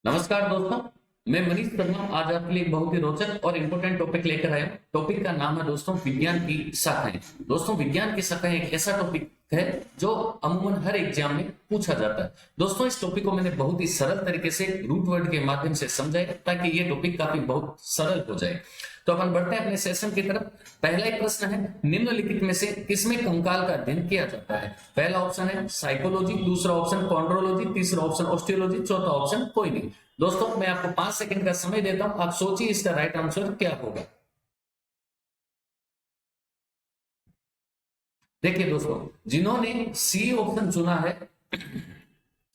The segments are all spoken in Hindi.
नमस्कार दोस्तों, मैं मनीष शर्मा आज आपके लिए एक बहुत ही रोचक और इम्पोर्टेंट टॉपिक लेकर आया हूं। टॉपिक का नाम है दोस्तों विज्ञान की शाखाएं। दोस्तों विज्ञान की शाखाएं एक ऐसा टॉपिक है जो अमूमन हर एग्जाम में पूछा जाता है। दोस्तों इस टॉपिक को मैंने बहुत ही सरल तरीके से रूट वर्ड के माध्यम से समझाया ताकि ये टॉपिक काफी बहुत सरल हो जाए। तो अपन बढ़ते हैं अपने सेशन की तरफ। पहला एक प्रश्न है, निम्नलिखित में से किसमें कंकाल का अध्ययन किया जाता है? पहला ऑप्शन है साइकोलॉजी, दूसरा ऑप्शन कॉन्ड्रोलॉजी, तीसरा ऑप्शन ऑस्टियोलॉजी, चौथा ऑप्शन कोई नहीं। दोस्तों मैं आपको 5 सेकंड का समय देता हूं, आप सोचिए इसका राइट आंसर क्या होगा। देखिए दोस्तों, जिन्होंने सी ऑप्शन चुना है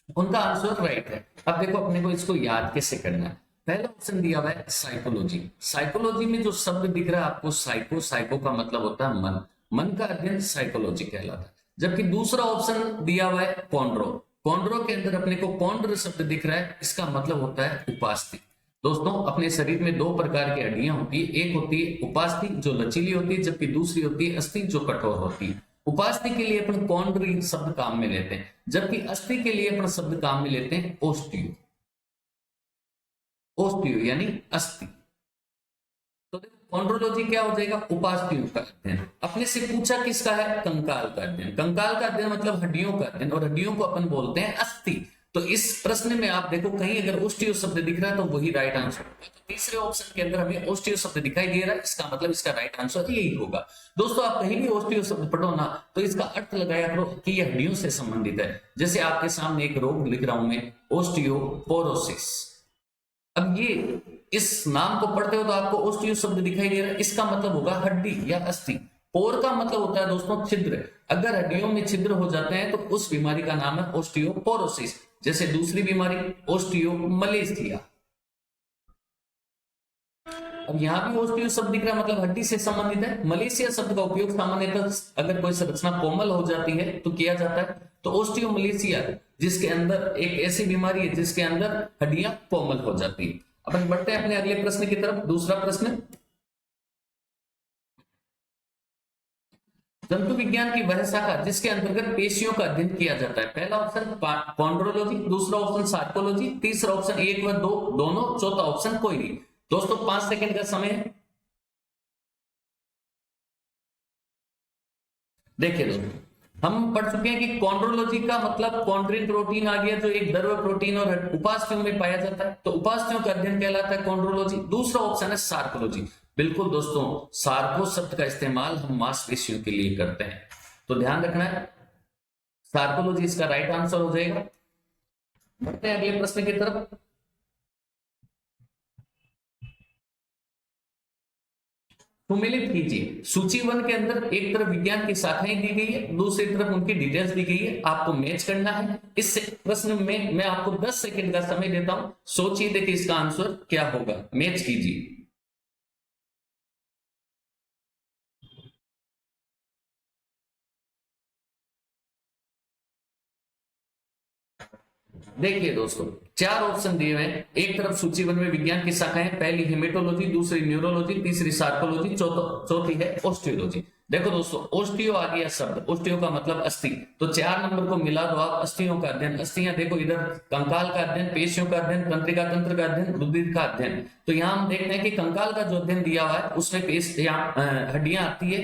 उनका आंसर राइट है। अब देखो अपने को इसको याद कैसे करना है। पहला ऑप्शन दिया हुआ है साइकोलॉजी। साइकोलॉजी में जो शब्द दिख रहा है आपको साइको, साइको का मतलब होता है मन, मन का अध्ययन साइकोलॉजी कहलाता है। जबकि दूसरा ऑप्शन दिया हुआ है कॉन्ड्रो। कॉन्ड्रो के अंदर अपने को कॉन्ड्र शब्द दिख रहा है, इसका मतलब होता है उपास्थि। दोस्तों अपने शरीर में 2 प्रकार की हड्डियां होती है, एक होती है उपास्थि जो लचीली होती है, जबकि दूसरी होती है अस्थि जो कठोर होती है। उपास्थि के लिए अपन कॉन्ड्री शब्द काम में लेते हैं, जबकि अस्थि के लिए अपन शब्द काम में लेते हैं ओस्टियो। ओस्टियो यानी अस्थि। तो देखो कॉन्ड्रोलॉजी क्या हो जाएगा? उपास्थियों का अध्ययन। अपने से पूछा किसका है? कंकाल का अध्ययन। कंकाल का अध्ययन मतलब हड्डियों का अध्ययन, और हड्डियों को अपन बोलते हैं अस्थि। तो इस प्रश्न में आप देखो कहीं अगर ओस्टियो शब्द दिख रहा है तो वही राइट आंसर होगा। तो तीसरे ऑप्शन के अंदर हमें ओस्टियो शब्द दिखाई दे रहा है, इसका मतलब इसका राइट आंसर यही होगा। दोस्तों आप कहीं भी ओस्टियो शब्द पढ़ो ना तो इसका अर्थ लगाया करो कि यह हड्डियों से संबंधित है। जैसे आपके सामने एक रोग लिख रहा हूं मैं, ओस्टियोपोरोसिस। अब ये इस नाम को पढ़ते हो तो आपको ओस्टियो शब्द दिखाई दे रहा है, इसका मतलब होगा हड्डी या अस्थि। पोर का मतलब होता है दोस्तों छिद्र। अगर हड्डियों में छिद्र हो जाते हैं तो उस बीमारी का नाम है ओस्टियोपोरोसिस। जैसे दूसरी बीमारी ओस्टियोमलेशिया। अब यहाँ भी ओस्टियो शब्द दिख रहा है मतलब हड्डी से संबंधित है। मलेशिया शब्द का उपयोग सामान्यतः अगर कोई संरचना कोमल हो जाती है तो किया जाता है। तो ओस्टियोमलेशिया जिसके अंदर एक ऐसी बीमारी है जिसके अंदर हड्डियां कोमल हो जाती है। अपन बढ़ते हैं अपने अगले प्रश्न की तरफ। दूसरा प्रश्न, जंतु विज्ञान की वह शाखा जिसके अंतर्गत पेशियों का अध्ययन किया जाता है। पहला ऑप्शन कॉन्ड्रोलॉजी, दूसरा ऑप्शन सार्कोलॉजी, तीसरा ऑप्शन 1 व 2 दोनों, चौथा ऑप्शन कोई नहीं। दोस्तों 5 सेकंड का समय है। देखिए दोस्तों हम पढ़ चुके हैं कि कॉन्ड्रोलॉजी का मतलब कॉन्ड्रिन प्रोटीन आ गया जो एक द्रव प्रोटीन और उपास्थियों में पाया जाता है, तो उपास्थियों का अध्ययन कहलाता है कॉन्ड्रोलॉजी। दूसरा ऑप्शन है सार्कोलॉजी। बिल्कुल दोस्तों, सार्को शब्द का इस्तेमाल हम मांसपेशियों के लिए करते हैं, तो ध्यान रखना है सार्कोलॉजी इसका राइट आंसर हो जाएगा। बढ़ते हैं अगले प्रश्न की तरफ। सुमेलित कीजिए, सूची 1 के अंदर एक तरफ विज्ञान की शाखाएं दी गई है, दूसरी तरफ उनकी डिटेल्स दी गई है, आपको मैच करना है। इस प्रश्न में मैं आपको 10 सेकंड का समय देता हूं, सोचिए देखिए इसका आंसर क्या होगा, मैच कीजिए। देखिए दोस्तों 4 ऑप्शन दिए हुए हैं। एक तरफ सूची 1 में विज्ञान की शाखाएं, पहली हेमेटोलॉजी, दूसरी न्यूरोलॉजी, तीसरी सार्कोलॉजी, चौथी है ऑस्टियोलॉजी। देखो दोस्तों ओस्टियो आ गया शब्द, ओस्टियो का मतलब अस्थि, तो 4 नंबर को मिला दो आप। अस्थियों का अध्ययन, अस्थियां देखो इधर कंकाल का अध्ययन, पेशियों का अध्ययन, तंत्रिका तंत्र का अध्ययन, रुधिर का अध्ययन। तो यहाँ हम देखते हैं कि कंकाल का जो अध्ययन दिया हुआ है उसमें हड्डियां आती है,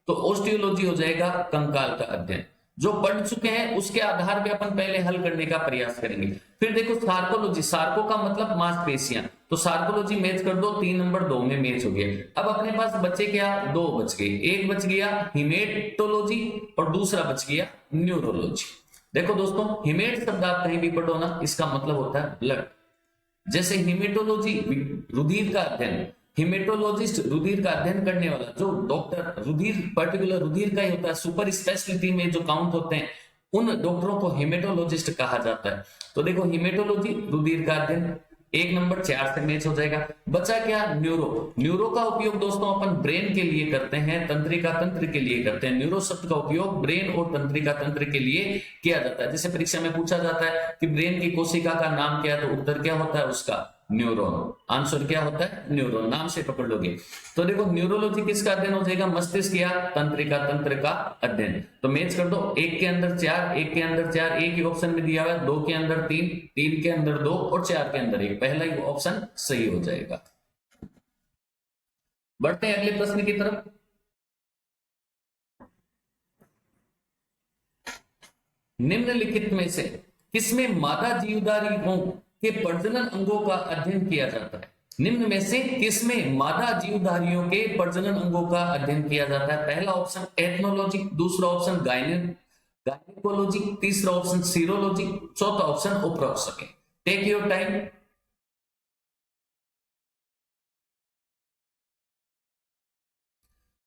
तो ऑस्टियोलॉजी हो जाएगा कंकाल का अध्ययन। जो पढ़ चुके हैं उसके आधार पे अपन पहले हल करने का प्रयास करेंगे। फिर देखो सार्कोलॉजी, सार्को का मतलब मांसपेशियां, तो सार्कोलॉजी मैच कर दो, 3 नंबर 2 में मैच हो गया। अब अपने पास बचे क्या? 2 बच गए, एक बच गया हिमेटोलॉजी और दूसरा बच गया न्यूरोलॉजी। देखो दोस्तों हिमेट शब्द आप कहीं भी पढ़ो ना, इसका मतलब होता है ब्लड। जैसे हिमेटोलॉजी रुधिर का अध्ययन, हिमेटोलॉजिस्ट रुधिर का अध्ययन करने वाला, जो डॉक्टर रुधिर पर्टिकुलर रुधिर का ही होता है, सुपर स्पेशलिटी में जो काउंट होते हैं उन डॉक्टरों को हिमेटोलॉजिस्ट कहा जाता है। तो देखो हिमेटोलॉजी रुधिर का अध्ययन, 1 नंबर 4 से मैच हो जाएगा। बचा क्या? न्यूरो। न्यूरो का उपयोग दोस्तों अपन ब्रेन के लिए करते हैं, तंत्रिका तंत्र के लिए करते हैं। न्यूरो शब्द का उपयोग ब्रेन और तंत्रिका तंत्र के लिए किया जाता है। जैसे परीक्षा में पूछा जाता है कि ब्रेन की कोशिका का नाम क्या है, तो उत्तर क्या होता है उसका? न्यूरॉन। आंसर क्या होता है? न्यूरॉन। नाम से पकड़ लोगे। तो देखो न्यूरोलॉजी किसका अध्ययन हो जाएगा? मस्तिष्क या तंत्रिका तंत्र का अध्ययन। तो मैच कर दो, एक के अंदर चार, एक के अंदर चार, एक ही ऑप्शन में दिया हुआ है, दो के अंदर तीन, तीन के अंदर दो और चार के अंदर एक, पहला ही ऑप्शन सही हो जाएगा। बढ़ते हैं अगले प्रश्न की तरफ। निम्नलिखित में से किसमें मादा जीवधारियों के प्रजनन अंगों का अध्ययन किया जाता है? निम्न में से किसमें मादा जीवधारियों के प्रजनन अंगों का अध्ययन किया जाता है? पहला ऑप्शन एथनोलॉजी, दूसरा ऑप्शन गायनेकोलॉजी, तीसरा ऑप्शन सीरोलॉजी, चौथा ऑप्शन उपरोक्त। Take your time.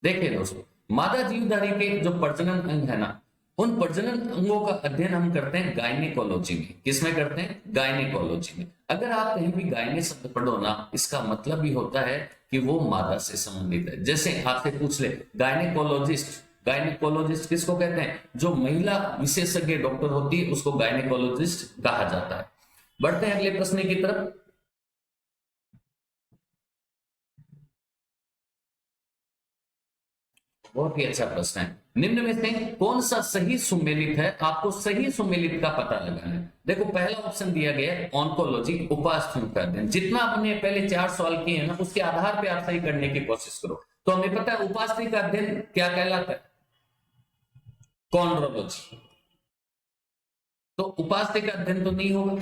देखिए दोस्तों, मादा जीवधारी के जो प्रजनन अंग है ना, उन प्रजनन अंगों का अध्ययन हम करते हैं गायनेकोलॉजी में। किसमें करते हैं? गायनेकोलॉजी में। अगर आप कहीं भी गायने शब्द पढ़ो ना, इसका मतलब भी होता है कि वो मादा से संबंधित है। जैसे आपसे पूछ ले गायनेकोलॉजिस्ट, गायनेकोलॉजिस्ट किसको कहते हैं? जो महिला विशेषज्ञ डॉक्टर होती है उसको गायनेकोलॉजिस्ट कहा जाता है। बढ़ते हैं अगले प्रश्न की तरफ। बहुत ही अच्छा प्रश्न है। निम्न में से कौन सा सही सुमेलित है? आपको सही सुमेलित का पता लगाना है। देखो पहला ऑप्शन दिया गया है ऑन्कोलॉजी, उपास्थि का अध्ययन। जितना आपने पहले 4 सवाल किए हैं ना, उसके आधार पे आप सही करने की कोशिश करो। तो हमें पता है उपास्थि का अध्ययन क्या कहलाता है? कॉन्ड्रोलॉजी। तो उपास्थि का अध्ययन तो नहीं होगा।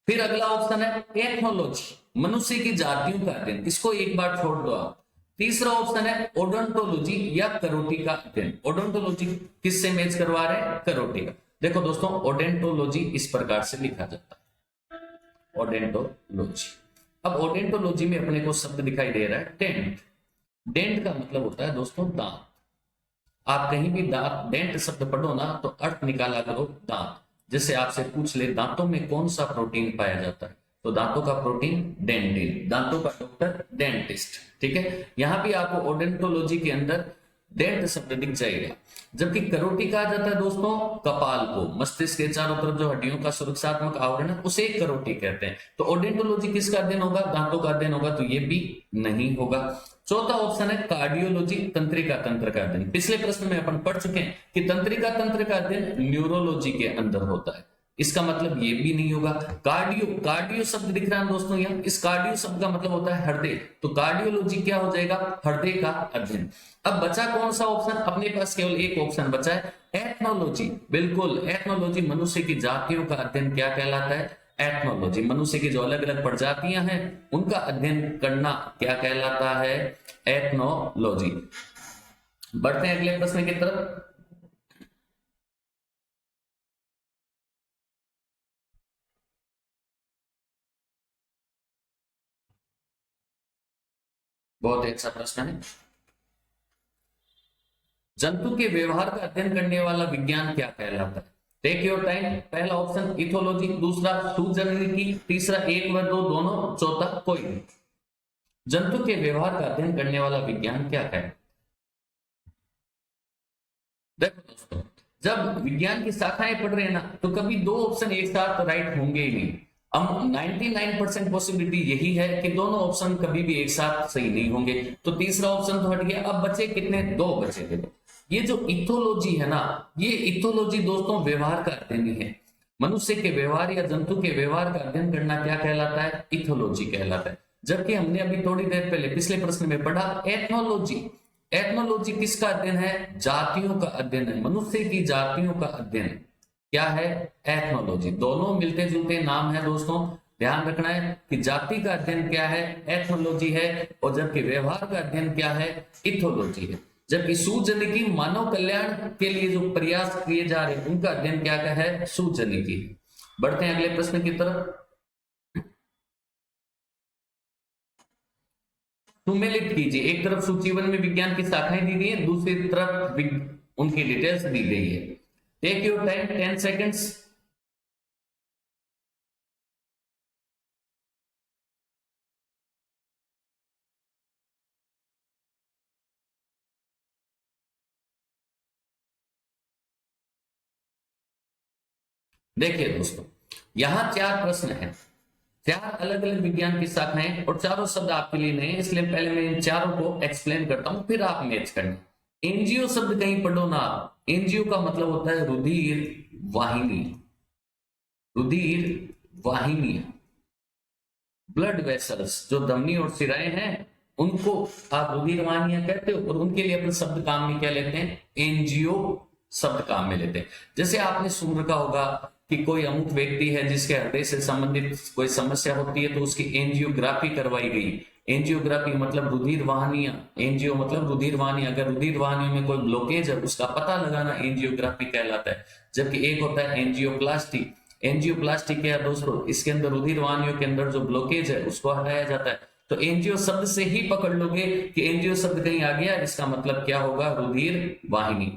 फिर अगला ऑप्शन है एथनोलॉजी, मनुष्य की जातियों का अध्ययन। इसको एक बार छोड़ दो आप। तीसरा ऑप्शन है ओडोंटोलॉजी या करोटी का अध्ययन। ओडोंटोलॉजी किससे मैच करवा रहे हैं? करोटी का। देखो दोस्तों, ओडेंटोलॉजी इस प्रकार से लिखा जाता है, ओडेंटोलॉजी। अब ओडेंटोलॉजी में अपने को शब्द दिखाई दे रहा है डेंट। डेंट का मतलब होता है दोस्तों दांत। आप कहीं भी दांत डेंट शब्द पढ़ो ना, तो अर्थ निकाला करो दांत। जैसे आपसे पूछ ले दांतों में कौन सा प्रोटीन पाया जाता है, तो दांतों का प्रोटीन डेंटिन, दांतों का डॉक्टर डेंटिस्ट। ठीक है, यहां भी आपको ओडेंटोलॉजी के अंदर डेंट शब्द दिख जाएगा। जबकि करोटी कहा जाता है दोस्तों कपाल को, मस्तिष्क के चारों तरफ जो हड्डियों का सुरक्षात्मक आवरण है उसे करोटी कहते हैं। तो ओडेंटोलॉजी किसका अध्ययन होगा? दांतों का अध्ययन होगा, तो ये भी नहीं होगा। चौथा ऑप्शन है कार्डियोलॉजी, तंत्रिका तंत्र का अध्ययन। पिछले प्रश्न में अपन पढ़ चुके हैं कि तंत्रिका तंत्र का अध्ययन न्यूरोलॉजी के अंदर होता है। इसका मतलब ये भी नहीं होगा। कार्डियो, कार्डियो शब्द दिख रहा है दोस्तों यहाँ, इस कार्डियो शब्द का मतलब होता है हृदय। तो कार्डियोलॉजी क्या हो जाएगा? हृदय का अध्ययन। अब बचा कौन सा ऑप्शन? अपने पास केवल एक ऑप्शन बचा है, एथनोलॉजी। बिल्कुल, एथनोलॉजी मनुष्य की जातियों का अध्ययन क्या कहलाता है? एथनोलॉजी। मनुष्य की जो अलग अलग प्रजातियां हैं उनका अध्ययन करना क्या कहलाता है? एथनोलॉजी। बढ़ते हैं अगले प्रश्न की तरफ। बहुत ही अच्छा प्रश्न है। जंतु के व्यवहार का अध्ययन करने वाला विज्ञान क्या कहलाता है? Take your time. पहला ऑप्शन इथोलॉजी, दूसरा सूजनिकी, तीसरा एक व दो दोनों, चौथा कोई नहीं। जंतु के व्यवहार का अध्ययन करने वाला विज्ञान क्या है? देखो दोस्तों, जब विज्ञान की शाखाएं पढ़ रहे हैं ना, तो कभी दो ऑप्शन एक साथ राइट होंगे ही नहीं। अब 99% पॉसिबिलिटी यही है कि दोनों ऑप्शन कभी भी एक साथ सही नहीं होंगे। तो तीसरा ऑप्शन तो हट गया। अब बचे कितने? दो बचे। देखो ये जो इथोलॉजी है ना, ये इथोलॉजी दोस्तों व्यवहार का अध्ययन ही है। मनुष्य के व्यवहार या जंतु के व्यवहार का अध्ययन करना क्या कहलाता है? इथोलॉजी कहलाता है। जबकि हमने अभी थोड़ी देर पहले पिछले प्रश्न में पढ़ा एथनोलॉजी। एथनोलॉजी किसका अध्ययन है? जातियों का अध्ययन है, मनुष्य की जातियों का अध्ययन क्या है? एथनोलॉजी। दोनों मिलते जुलते नाम है दोस्तों, ध्यान रखना है कि जाति का अध्ययन क्या है? एथनोलॉजी है। और जबकि व्यवहार का अध्ययन क्या है? इथोलॉजी है। जबकि सूजनिकी, मानव कल्याण के लिए जो प्रयास किए जा रहे हैं उनका अध्ययन क्या है? सूजनिकी। बढ़ते हैं अगले प्रश्न की तरफ। सुमेलित कीजिए। एक तरफ सूचीबद्ध में विज्ञान की शाखाएं दी गई है, दूसरी तरफ उनकी डिटेल्स दी गई है। Take your time, 10 seconds. देखिए दोस्तों, यहाँ 4 प्रश्न हैं, 4 अलग अलग विज्ञान की शाखाएं और चारों शब्द आपके लिए नए हैं, इसलिए पहले मैं इन चारों को एक्सप्लेन करता हूं, फिर आप मैच करना। एनजीओ शब्द कहीं पढ़ो ना। एनजीओ का मतलब होता है रुधिर वाहिनी, रुधिर वाहिनी, ब्लड वेसल्स, जो धमनी और शिराएं हैं उनको आप रुधिर वाहिनियां कहते हो, और उनके लिए अपने शब्द काम में क्या लेते हैं, एनजीओ शब्द काम में लेते हैं। जैसे आपने सुन रखा होगा कि कोई अमुक व्यक्ति है जिसके हृदय से संबंधित कोई समस्या होती है तो उसकी एंजियोग्राफी करवाई गई। एंजियोग्राफी मतलब रुधिर वाहिनियां, एनजीओ मतलब रुधिर वाहिनी, अगर रुधिर वाहिनी में कोई ब्लॉकेज है उसका पता लगाना एंजियोग्राफी कहलाता है। जबकि एक होता है एंजियोप्लास्टी। एंजियोप्लास्टी क्या है दोस्तों, इसके अंदर रुधिर वाहिनियों के अंदर जो ब्लॉकेज है उसको हटाया जाता है। तो एनजीओ शब्द से ही पकड़ लोगे कि एनजीओ शब्द कहीं आ गया, इसका मतलब क्या होगा, रुधिर वाहिनी।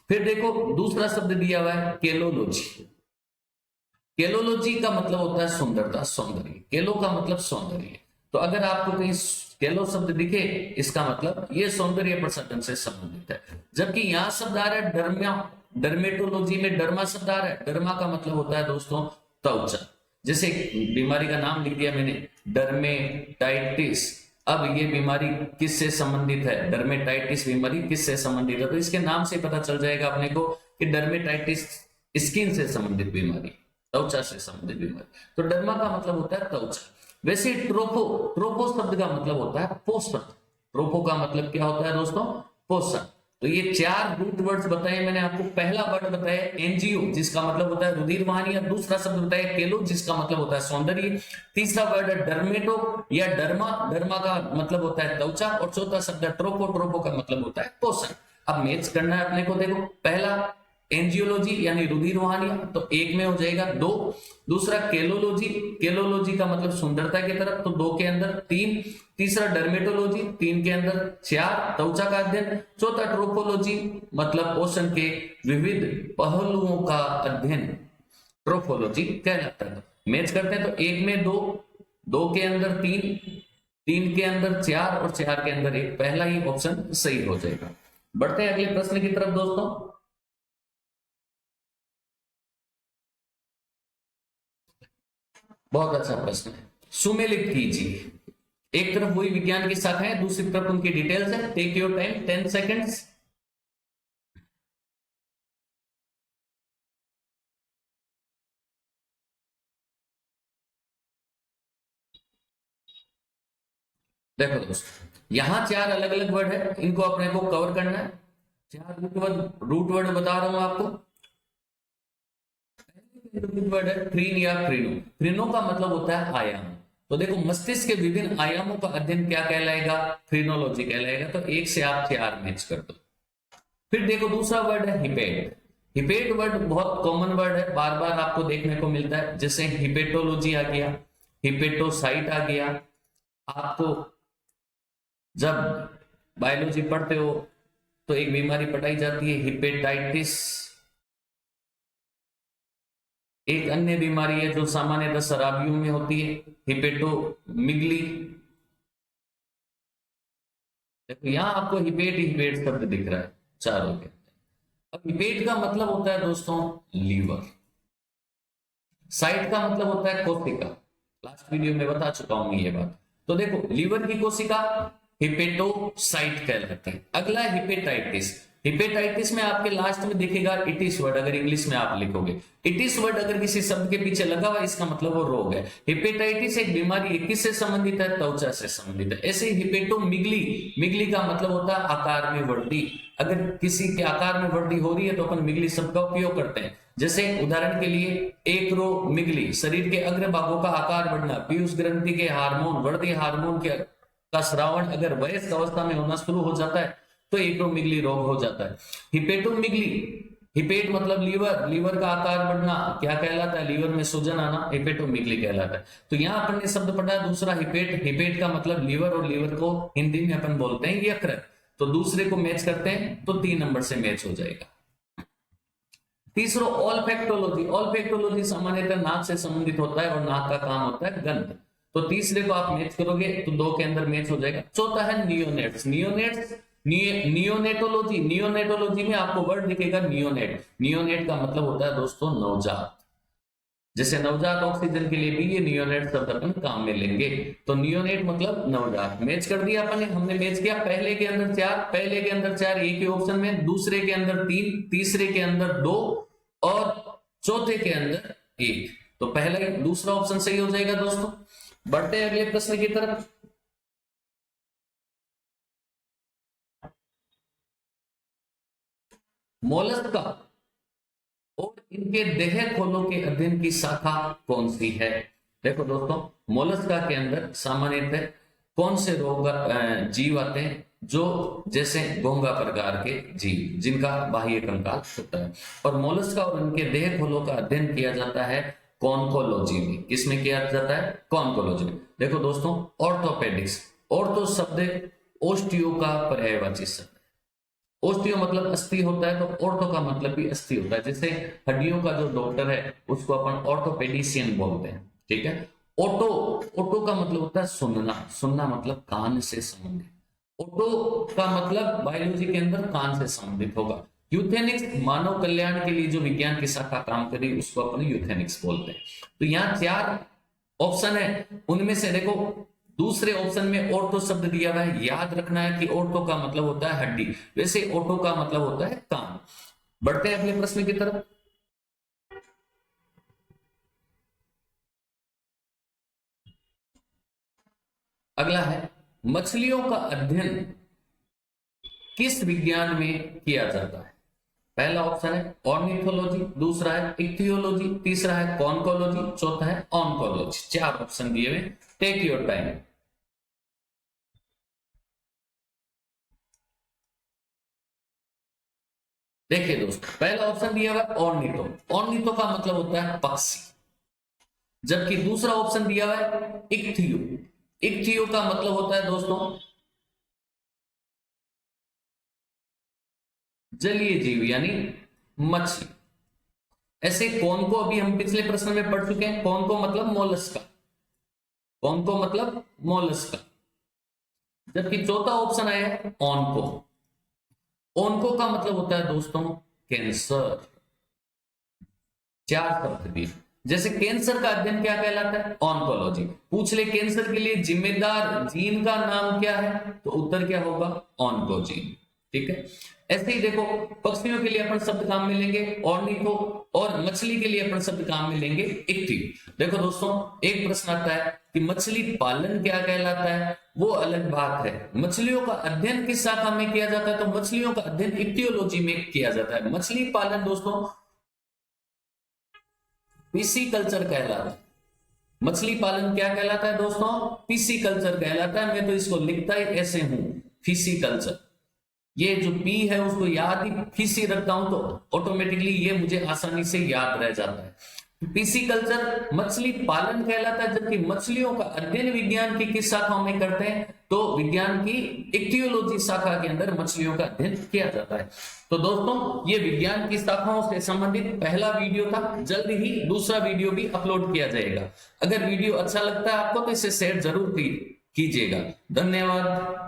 फिर देखो दूसरा शब्द दिया हुआ है केलोलॉजी। केलोलॉजी का मतलब होता है सुंदरता, सौंदर्य। केलो का मतलब सौंदर्य, तो अगर आपको कहीं केलो शब्द दिखे इसका मतलब ये सौंदर्य प्रसाधन से संबंधित है। जबकि यहाँ शब्द आ रहा है डर्मा, डर्मेटोलॉजी में डर्मा शब्द आ रहा है। डर्मा का मतलब होता है दोस्तों त्वचा। जैसे बीमारी का नाम लिख दिया मैंने, डर्मेटाइटिस। अब ये बीमारी किससे संबंधित है, डर्मेटाइटिस बीमारी किससे संबंधित है, तो इसके नाम से पता चल जाएगा अपने को कि डर्मेटाइटिस स्किन से संबंधित बीमारी, त्वचा से संबंधित बीमारी। तो डर्मा का मतलब होता है त्वचा। वैसे ट्रोपो, ट्रोपो शब्द का मतलब होता है पोषण। ट्रोपो का मतलब क्या होता है दोस्तों, पोषण। तो ये 4 रूट वर्ड्स बताए मैंने आपको। पहला वर्ड बताया एनजीओ जिसका मतलब होता है रुधिर वाहिनी, दूसरा शब्द बताया केलो जिसका मतलब होता है सौंदर्य, तीसरा वर्ड है डर्मेटो या डर्मा, डर्मा का मतलब होता है त्वचा, और चौथा शब्द है ट्रोपो, ट्रोपो का मतलब होता है पोषण। अब मैच करना है अपने को। देखो पहला एंजियोलॉजी यानी रुधिर वाहिनी, तो 1 में हो जाएगा 2। दूसरा केलोलॉजी, केलोलॉजी का मतलब सुंदरता की तरफ, तो 2 के अंदर 3। तीसरा डर्मेटोलॉजी 3 के अंदर 4, त्वचा का अध्ययन। चौथा ट्रोपोलॉजी मतलब पोषण के विविध पहलुओं का अध्ययन, ट्रोपोलॉजी कहलाता है। मैच करते हैं तो 1 में 2, 2 के अंदर 3, 3 के अंदर 4 और 4 के अंदर 1। पहला ही ऑप्शन सही हो जाएगा। बढ़ते हैं अगले प्रश्न की तरफ दोस्तों। बहुत अच्छा प्रश्न है। सुमेलित कीजिए। एक तरफ वही विज्ञान की शाखा है, दूसरी तरफ उनकी डिटेल्स है। Take your time, 10 seconds. देखो दोस्तों यहां 4 अलग अलग वर्ड है, इनको अपने को कवर करना है। 4 रूट वर्ड बता रहा हूं आपको। रूट वर्ड है क्रीन या क्रीनो। क्रीनो का मतलब होता है आयाम। तो देखो मस्तिष्क के विभिन्न आयामों का अध्ययन क्या कहलाएगा, क्रीनोलॉजी कहलाएगा। तो 1 से आप 4 मैच कर दो। फिर देखो दूसरा वर्ड है हिपेट। हिपेट वर्ड बहुत कॉमन वर्ड है, बार बार आपको देखने को मिलता है। जैसे हिपेटोलॉजी आ गया, हिपेटोसाइट आ गया। आपको जब बायोलॉजी पढ़ते हो तो एक बीमारी पढ़ाई जाती है हिपेटाइटिस। एक अन्य बीमारी है जो सामान्यतः शराबियों में होती है, हिपेटोमिगली। देखो यहां आपको हिपेट हिपेट शब्द दिख रहा है चारों के। अब हिपेट का मतलब होता है दोस्तों लीवर। साइट का मतलब होता है कोशिका। लास्ट वीडियो में बता चुका हूं ये बात। तो देखो लीवर की कोशिका हिपेटोसाइट कहलाती है। अगला हिपेटाइटिस। हिपेटाइटिस में आपके लास्ट में दिखेगा इटिस वर्ड, अगर इंग्लिश में आप लिखोगे इटिस वर्ड अगर किसी शब्द के पीछे लगा हुआ इसका मतलब वो रोग है। हिपेटाइटिस एक बीमारी है, किससे संबंधित है, त्वचा से संबंधित है। ऐसे ही हिपेटोमिगली, मिगली का मतलब होता है आकार में वृद्धि। अगर किसी के आकार में वृद्धि हो रही है तो अपन मिगली शब्द का उपयोग करते हैं। जैसे उदाहरण के लिए एक्रोमिगली, शरीर के अग्र भागों का आकार बढ़ना, पीयूष ग्रंथि के हार्मोन, वृद्धि हार्मोन के का श्रावण अगर वयस्क अवस्था में होना शुरू हो जाता है तो एक्रोमिगली रोग हो जाता है। हिपेटोमिगली, हिपेट मतलब लीवर, लीवर का आकार बढ़ना क्या कहलाता है, लीवर में सूजन आना हिपेटोमिगली कहलाता है। तो यहाँ अपन ने शब्द पढ़ा दूसरा हिपेट। हिपेट का मतलब लीवर, और लीवर को हिंदी में अपन बोलते हैं यकृत। तो दूसरे को मैच करते हैं तो 3 नंबर से मैच हो जाएगा। तीसरा ऑल्फैक्टोलॉजी। ऑल्फैक्टोलॉजी सामान्यतः नाक से संबंधित होता है और नाक का काम होता है गंध। तो तीसरे को आप मैच करोगे तो 2 के अंदर मैच हो जाएगा। चौथा है नियोनेट्स। Neonates, neonatology. नियोनेटोलॉजी में आपको वर्ड दिखेगा नियोनेट। नियोनेट का मतलब होता है दोस्तों नवजात। जैसे नवजात ऑक्सीजन के लिए भी ये नियोनेट शब्द अपन काम में लेंगे। तो नियोनेट मतलब नवजात। मैच कर दिया अपन ने, हमने मैच किया, पहले के अंदर 4, पहले के अंदर 4 एक ही ऑप्शन में, दूसरे के अंदर 3, तीसरे के अंदर 2 और चौथे के अंदर 1। तो पहला दूसरा ऑप्शन सही हो जाएगा दोस्तों। बढ़ते हैं अगले प्रश्न की तरफ। मोलस्का और इनके देह खोलों के अध्ययन की शाखा कौन सी है? देखो दोस्तों, मोलस्का के अंदर सामान्यतः कौन से रोग जीव आते हैं? जो जैसे घोंघा प्रकार के जीव जिनका बाह्य कंकाल होता है। और मोलस्का और उनके देह खोलों का अध्ययन किया जाता है कॉन्कोलॉजी में। किसमें किया जाता है? कॉन्कोलॉजी में। देखो दोस्तों, ऑर्थोपेडिक्स, ऑर्थो शब्द ओस्टियो का पर्यायवाची शब्द। ओस्टियो मतलब अस्थि होता है, तो ऑर्थो का मतलब भी अस्थि होता है। जैसे हड्डियों का जो डॉक्टर है उसको अपन ऑर्थोपेडिशियन बोलते हैं, ठीक है। ओटो, ओटो का मतलब होता है सुनना, सुनना मतलब कान से संबंधित। ओटो का मतलब बायोलॉजी के अंदर कान से संबंधित होगा। यूथेनिक्स, मानव कल्याण के लिए जो विज्ञान की शाखा काम करी उसको अपन यूथेनिक्स बोलते हैं। तो यहाँ 4 ऑप्शन है, उनमें से देखो दूसरे ऑप्शन में ऑर्थो शब्द दिया हुआ है। याद रखना है कि ऑर्थो का मतलब होता है हड्डी, वैसे ऑटो का मतलब होता है कान। बढ़ते हैं अगले प्रश्न की तरफ। अगला है, मछलियों का अध्ययन किस विज्ञान में किया जाता है? पहला ऑप्शन है ऑर्निथोलॉजी, दूसरा है इक्थियोलॉजी, तीसरा है कॉन्कोलॉजी, चौथा है ऑन्कोलॉजी। 4 ऑप्शन दिए हुए, टेक योर टाइम। देखिए दोस्तों, पहला ऑप्शन दिया हुआ है ऑर्निथो। ऑर्निथो का मतलब होता है पक्षी। जबकि दूसरा ऑप्शन दिया हुआ है इक्थियो। इक्थियो का मतलब होता है दोस्तों जलीय जीव यानी मछली। ऐसे कौन को अभी हम पिछले प्रश्न में पढ़ चुके हैं। कौन को मतलब मोलस्का, कौन को मतलब मोलस्का। जबकि चौथा ऑप्शन आया है ऑनको। ऑनको का मतलब होता है दोस्तों कैंसर। 4 शब्द दिए। जैसे कैंसर का अध्ययन क्या कहलाता है? ऑन्कोलॉजी। पूछ ले कैंसर के लिए जिम्मेदार जीन का नाम क्या है, तो उत्तर क्या होगा? ऑन्कोजीन, ठीक है। ऐसे ही देखो, पक्षियों के लिए अपन शब्द काम में लेंगे ऑर्निथो, और मछली के लिए अपन शब्द काम में लेंगे इक्थियो। देखो दोस्तों, एक प्रश्न आता है कि मछली पालन क्या कहलाता है, वो अलग बात है। मछलियों का अध्ययन किस शाखा में किया जाता है, तो मछलियों का अध्ययन इक्थियोलॉजी में किया जाता है। मछली पालन दोस्तों पिसीकल्चर कहलाता है। मछली पालन क्या कहलाता है दोस्तों? पिसीकल्चर कहलाता है। मैं तो इसको लिखता ही ऐसे हूं, फिसिकल्चर। ये जो पी है उसको याद ही फिसी रखता हूं, तो ऑटोमेटिकली ये मुझे आसानी से याद रह जाता है। पिसीकल्चर मछली पालन कहलाता है। जबकि मछलियों का अध्ययन विज्ञान की किस शाखाओं में करते हैं, तो विज्ञान की इक्थियोलॉजी शाखा के अंदर मछलियों का अध्ययन किया जाता है। तो दोस्तों, ये विज्ञान की शाखाओं से संबंधित पहला वीडियो था। जल्द ही दूसरा वीडियो भी अपलोड किया जाएगा। अगर वीडियो अच्छा लगता है आपको तो इसे शेयर जरूर कीजिएगा। धन्यवाद।